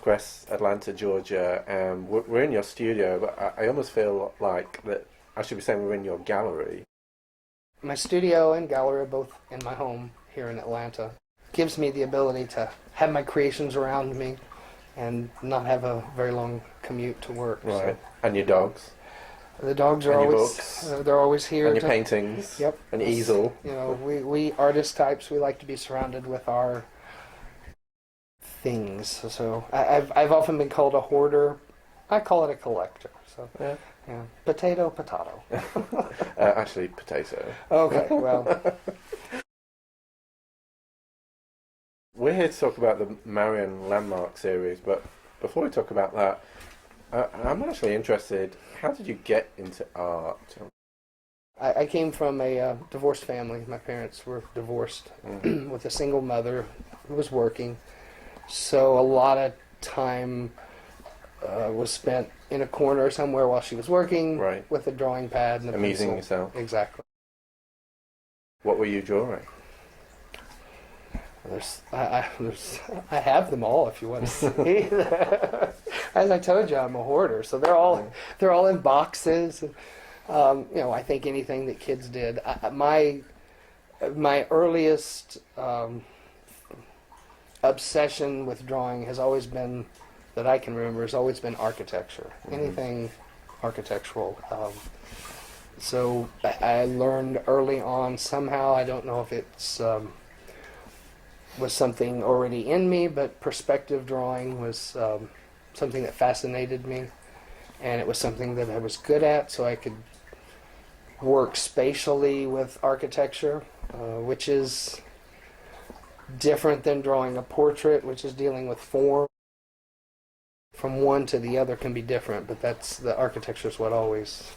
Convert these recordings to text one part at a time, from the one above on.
Northwest Atlanta, Georgia, and we're in your studio, but I almost feel like that I should be saying we're in your gallery. My studio and gallery are both in my home here in Atlanta. Gives me the ability to have my creations around me and not have a very long commute to work. Right. So. And your dogs. The dogs are and your always books. They're always here. And your paintings. Yep. An easel. You know, we artist types, we like to be surrounded with our things. So I've often been called a hoarder. I call it a collector. So Yeah. yeah. Potato, potato. Actually, potato. Okay, well. We're here to talk about the Marion Landmarks Series, but before we talk about that, I'm actually interested, how did you get into art? I came from a divorced family. My parents were divorced with a single mother who was working. So a lot of time was spent in a corner somewhere while she was working, right, with a drawing pad and a amusing pencil. yourself. Exactly. What were you drawing? I have them all if you want to see. As I told you, I'm a hoarder, so they're all in boxes. You know, I think anything that kids did. My earliest obsession with drawing has always been, that I can remember, has always been architecture. Anything architectural. So I learned early on somehow. I don't know if it's was something already in me, but perspective drawing was something that fascinated me, and it was something that I was good at, so I could work spatially with architecture, which is different than drawing a portrait, which is dealing with form. From one to the other can be different, but that's the architecture is what always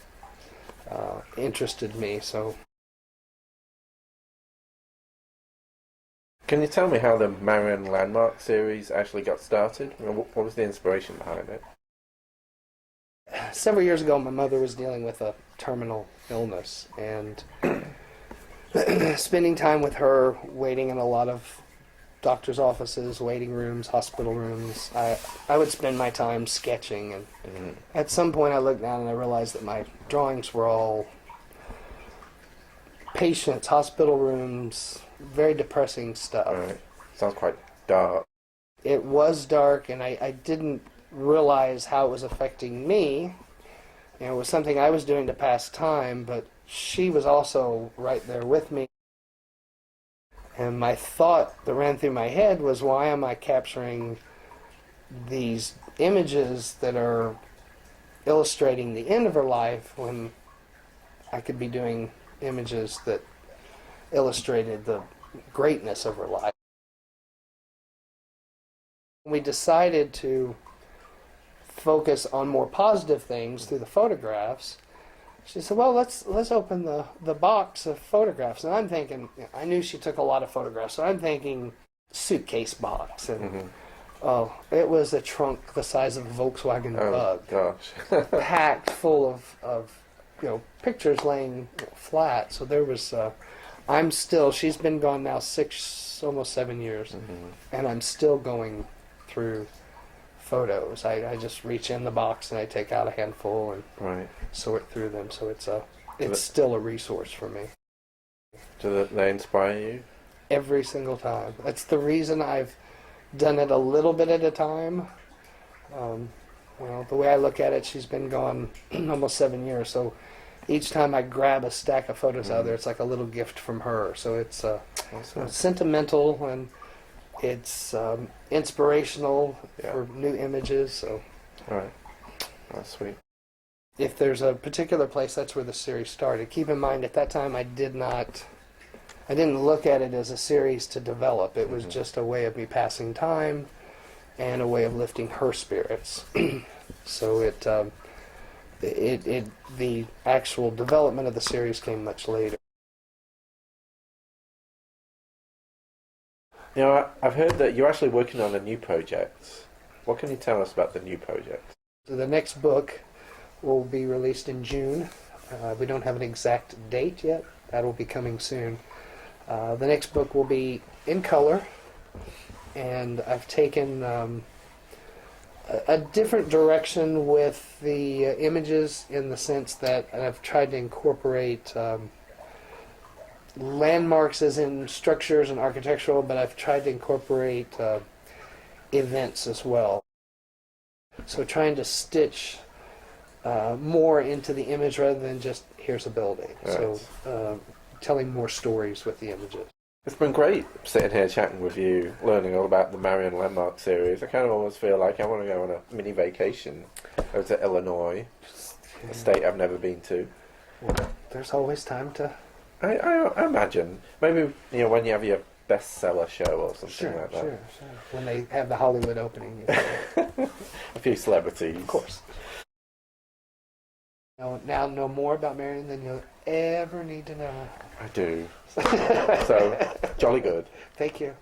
interested me. So. Can you tell me how the Marion Landmarks Series actually got started? What was the inspiration behind it? Several years ago, my mother was dealing with a terminal illness, and spending time with her, waiting in a lot of doctor's offices, waiting rooms, hospital rooms, I would spend my time sketching, and at some point I looked down and I realized that my drawings were all patients, hospital rooms, very depressing stuff. Right. Sounds quite dark. It was dark, and I didn't realize how it was affecting me. You know, it was something I was doing to pass time, but she was also right there with me. And my thought that ran through my head was, why am I capturing these images that are illustrating the end of her life when I could be doing images that illustrated the greatness of her life? We decided to focus on more positive things through the photographs. She said, well, let's open the box of photographs. And I'm thinking, I knew she took a lot of photographs, so I'm thinking suitcase box. And oh, it was a trunk the size of a Volkswagen Bug. Gosh. Packed full of pictures laying flat. So there was, she's been gone now almost 7 years, and I'm still going through photos. I just reach in the box and I take out a handful and sort through them. So it's still a resource for me. Do they inspire you? Every single time. That's the reason I've done it a little bit at a time. The way I look at it, she's been gone almost 7 years. So each time I grab a stack of photos out there, it's like a little gift from her. So it's sentimental, and it's inspirational for new images. So, right, that's sweet. If there's a particular place, that's where the series started. Keep in mind, at that time, I didn't look at it as a series to develop. It was just a way of me passing time and a way of lifting her spirits. So the actual development of the series came much later. You know, I've heard that you're actually working on a new project. What can you tell us about the new project? So the next book will be released in June. We don't have an exact date yet. That will be coming soon. The next book will be in color, and I've taken a different direction with the images, in the sense that I've tried to incorporate landmarks as in structures and architectural, but I've tried to incorporate events as well. So trying to stitch more into the image rather than just here's a building. Right. So telling more stories with the images. It's been great sitting here chatting with you, learning all about the Marion Landmarks Series. I kind of almost feel like I want to go on a mini vacation over to Illinois, a state I've never been to. Well, there's always time to... I imagine. Maybe, when you have your bestseller show or something like that. Sure. When they have the Hollywood opening. A few celebrities. Of course. Now know more about Marion than you'll ever need to know. I do. So, jolly good. Thank you.